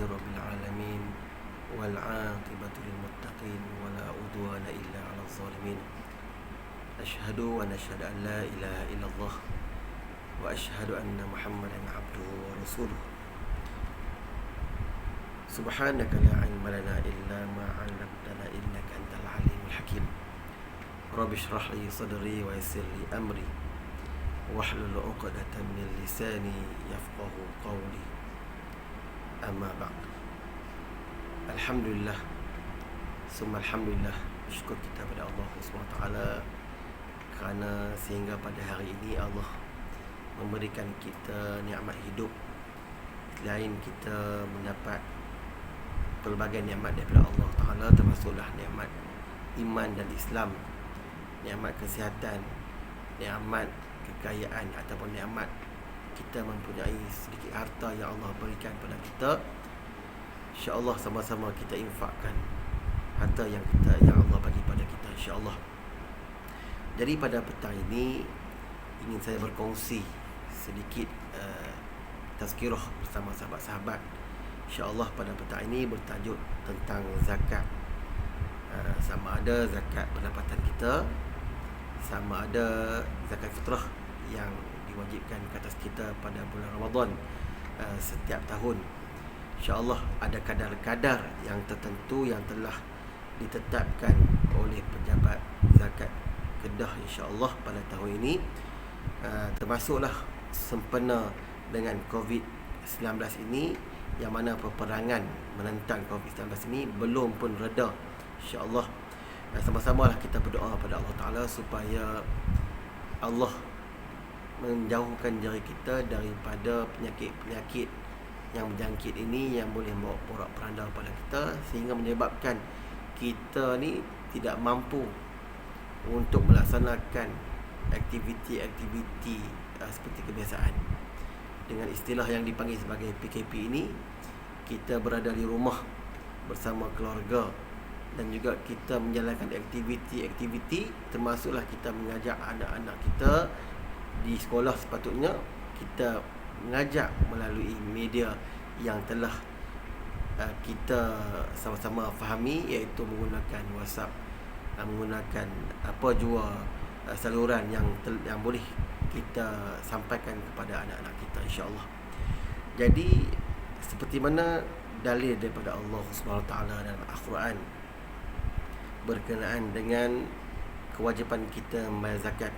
رب العالمين والعاقبة للمتقين ولا عدوان إلا على الظالمين أشهد أن لا إله إلا الله وأشهد أن محمدا عبده ورسوله سبحانك لا علم لنا إلا ما علمتنا إنك أنت العليم الحكيم رب اشرح لي صدري ويسر لي أمري واحلل عقدة من لساني يفقه قولي أما بعد. Alhamdulillah, summa alhamdulillah, bersyukur kita pada Allah SWT kerana sehingga pada hari ini Allah memberikan kita nikmat hidup. Selain kita mendapat pelbagai nikmat daripada Allah Ta'ala, termasuklah nikmat iman dan Islam, nikmat kesihatan, nikmat kekayaan ataupun nikmat kita mempunyai sedikit harta yang Allah berikan kepada kita. InsyaAllah sama-sama kita infakkan harta yang Allah bagi pada kita, insyaAllah. Jadi pada petang ini ingin saya berkongsi sedikit tazkirah bersama sahabat-sahabat. InsyaAllah pada petang ini bertajuk tentang zakat. Sama ada zakat pendapatan kita, sama ada zakat fitrah yang diwajibkan ke atas kita pada bulan Ramadan setiap tahun. InsyaAllah ada kadar-kadar yang tertentu yang telah ditetapkan oleh pejabat zakat Kedah insyaAllah pada tahun ini, termasuklah sempena dengan COVID-19 ini, yang mana peperangan menentang COVID-19 ini belum pun reda. InsyaAllah sama-samalah kita berdoa pada Allah Ta'ala supaya Allah menjauhkan diri kita daripada penyakit-penyakit yang berjangkit ini yang boleh membawa porak-poranda pada kita, sehingga menyebabkan kita ni tidak mampu untuk melaksanakan aktiviti-aktiviti seperti kebiasaan. Dengan istilah yang dipanggil sebagai PKP ini, kita berada di rumah bersama keluarga dan juga kita menjalankan aktiviti-aktiviti, termasuklah kita mengajak anak-anak kita di sekolah. Sepatutnya kita mengajak melalui media yang telah kita sama-sama fahami, iaitu menggunakan WhatsApp, menggunakan apa jua saluran yang boleh kita sampaikan kepada anak-anak kita, insya-Allah. Jadi seperti mana dalil daripada Allah SWT dalam Al-Quran berkenaan dengan kewajipan kita membayar zakat.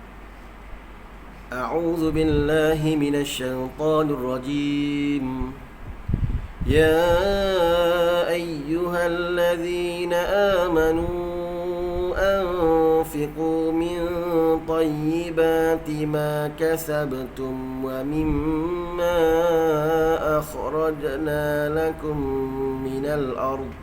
A'udzu billahi minasyaitonir rajim. Ya ayyuhalladzina amanu anfiqu min thayyibati ma kasabtum wa mimma akhrajna lakum minal ardh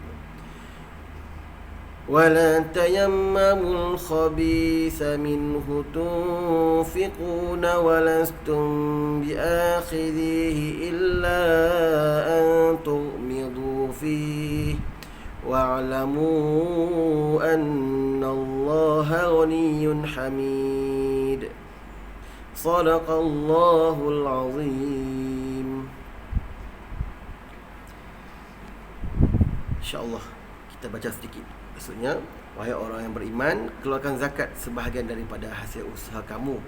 ولا تيمموا الخبيث منه تنفقون ولستم بآخذيه إلا أن تغمضوا فيه واعلموا أن الله غني حميد صدق الله العظيم. InsyaAllah kita baca sedikit. Maksudnya, wahai orang yang beriman, keluarkan zakat sebahagian daripada hasil usaha kamu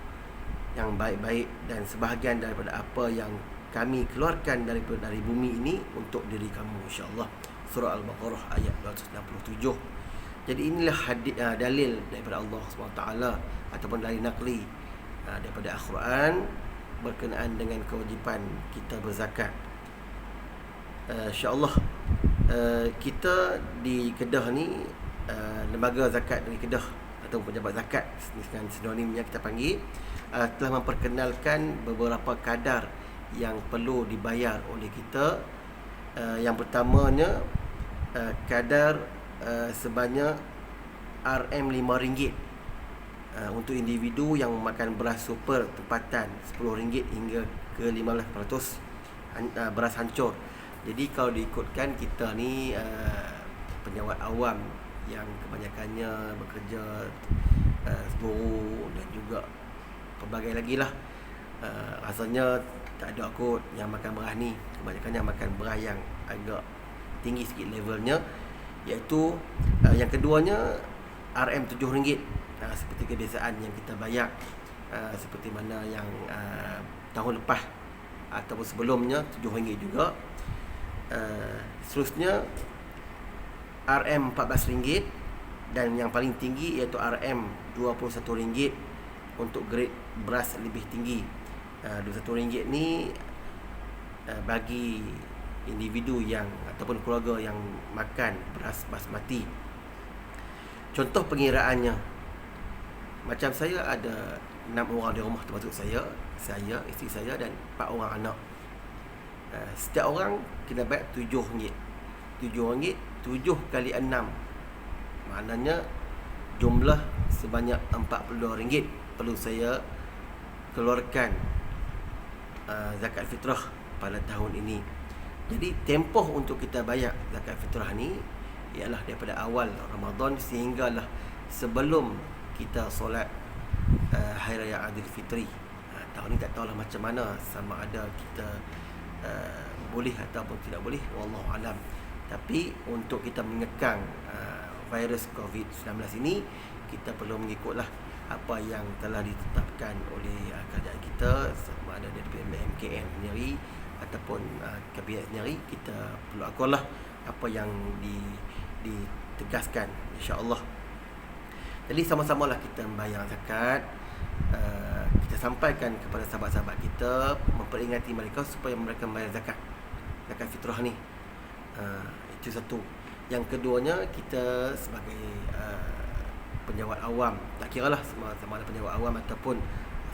yang baik-baik dan sebahagian daripada apa yang kami keluarkan dari bumi ini untuk diri kamu, insya-Allah. Surah Al-Baqarah ayat 267. Jadi inilah dalil daripada Allah SWT ataupun dalil naqli daripada Al-Quran berkenaan dengan kewajipan kita berzakat. InsyaAllah kita di Kedah ni, lembaga zakat dari Kedah atau pejabat zakat dengan sinonimnya kita panggil, telah memperkenalkan beberapa kadar yang perlu dibayar oleh kita. Yang pertamanya kadar sebanyak RM5 untuk individu yang memakan beras super tempatan RM10 hingga ke 15% beras hancur. Jadi kalau diikutkan, kita ni penyawat awam yang kebanyakannya bekerja buruh dan juga pelbagai lagi lah, rasanya tak ada kot yang makan beras ni. Kebanyakan yang makan beras yang agak tinggi sikit levelnya, iaitu yang keduanya RM7, seperti kebiasaan yang kita bayar, seperti mana yang tahun lepas ataupun sebelumnya RM7 juga. Seterusnya RM14 dan yang paling tinggi iaitu RM21 untuk grade beras lebih tinggi. RM21 ni bagi individu yang ataupun keluarga yang makan beras basmati. Contoh pengiraannya, macam saya ada 6 orang di rumah, termasuk saya, isteri saya dan 4 orang anak. Setiap orang kena bayar RM7. RM7, 7 kali 6, maknanya jumlah sebanyak RM42 perlu saya keluarkan zakat fitrah pada tahun ini. Jadi tempoh untuk kita bayar zakat fitrah ni ialah daripada awal Ramadan sehinggalah sebelum kita solat Hari Raya Aidilfitri. Tahun ni tak tahulah macam mana, sama ada kita boleh ataupun tidak boleh, wallahu alam. Tapi untuk kita mengekang virus COVID-19 ini, kita perlu mengikutlah apa yang telah ditetapkan oleh kerajaan kita, sama ada daripada MKN sendiri ataupun kabinet sendiri. Kita perlu akurlah apa yang ditegaskan, insya-Allah. Jadi sama-samalah kita membayar zakat. Kita sampaikan kepada sahabat-sahabat kita, memperingati mereka supaya mereka membayar zakat fitrah ni. Itu satu. Yang keduanya, kita sebagai penjawat awam, tak kiralah sama ada penjawat awam ataupun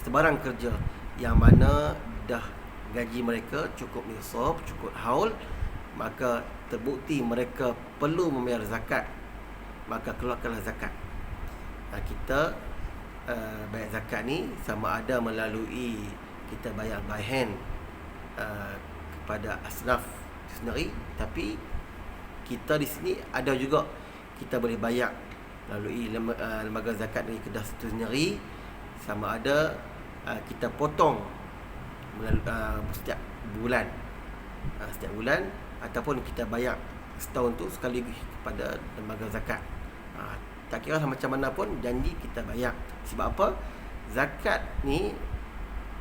sebarang kerja yang mana dah gaji mereka cukup nisab, cukup haul, maka terbukti mereka perlu membayar zakat, maka keluarkanlah zakat. Kita bayar zakat ni sama ada melalui kita bayar by hand kepada asnaf sendiri, tapi kita di sini ada juga kita boleh bayar melalui lembaga zakat dari Kedah itu sendiri, sama ada kita potong setiap bulan ataupun kita bayar setahun tu sekali kepada lembaga zakat. Tak kira macam mana pun janji kita bayar. Sebab apa? Zakat ni,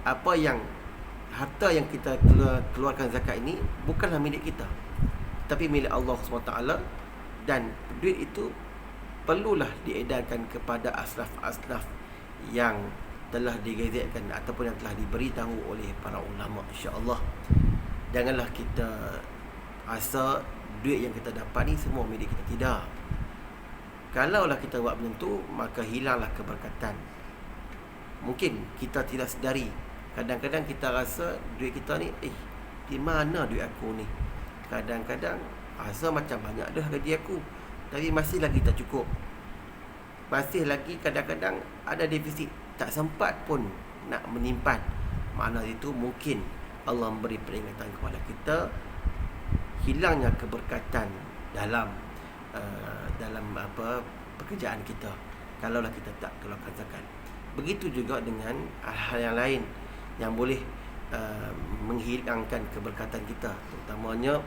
harta yang kita keluarkan zakat ini bukanlah milik kita, tapi milik Allah SWT. Dan duit itu perlulah diedarkan kepada asnaf-asnaf yang telah digazetkan ataupun yang telah diberitahu oleh para ulama, insya-Allah. Janganlah kita rasa duit yang kita dapat ni semua milik kita. Tidak. Kalaulah kita buat macam tu, maka hilanglah keberkatan. Mungkin kita tidak sedari, kadang-kadang kita rasa duit kita ni, di mana duit aku ni? Kadang-kadang rasa macam banyak dah gaji aku, tapi masih lagi tak cukup. Masih lagi kadang-kadang ada defisit, tak sempat pun nak menyimpan. Makna itu mungkin Allah memberi peringatan kepada kita, hilangnya keberkatan dalam pekerjaan kita kalaulah kita tak keluarkan zakat. Begitu juga dengan hal yang lain yang boleh menghilangkan keberkatan kita, terutamanya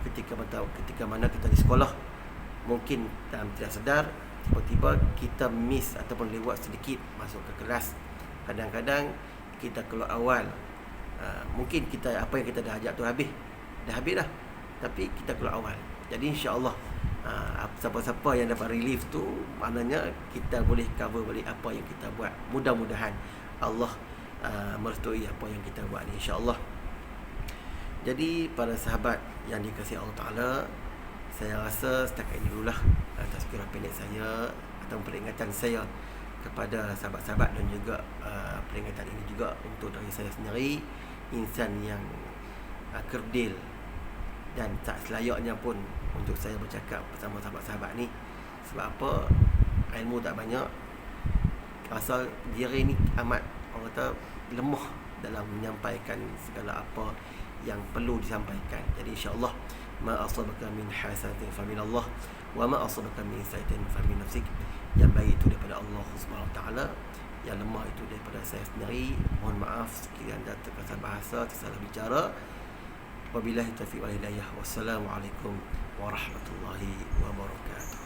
ketika mana kita di sekolah. Mungkin dalam tidak sedar, tiba-tiba kita miss ataupun lewat sedikit masuk ke kelas. Kadang-kadang kita keluar awal, mungkin kita apa yang kita dah ajak tu dah habis dah, tapi kita keluar awal. Jadi insya-Allah siapa-siapa yang dapat relief tu, maknanya kita boleh cover balik apa yang kita buat. Mudah-mudahan Allah merestui apa yang kita buat ni, insya-Allah. Jadi para sahabat yang dikasihi Allah Ta'ala, saya rasa setakat ini dululah tazkirah pendek saya atau peringatan saya kepada sahabat-sahabat, dan juga peringatan ini juga untuk dari saya sendiri, insan yang kerdil dan tak selayaknya pun untuk saya bercakap bersama sahabat-sahabat ni. Sebab apa? Ilmu tak banyak, rasa diri ni amat, orang kata, lemah dalam menyampaikan segala apa yang perlu disampaikan. Jadi insya-Allah, ma asabaka min hasanatin fa min Allah wa ma asabaka min sayyi'atin fa min nafsik. Yang baik itu daripada Allah Subhanahu Wa Taala, yang lemah itu daripada saya sendiri. Mohon maaf sekiranya terkasar bahasa, tersalah bicara. Wabillahi taufiq wal hidayah. Wassalamualaikum warahmatullahi wabarakatuh.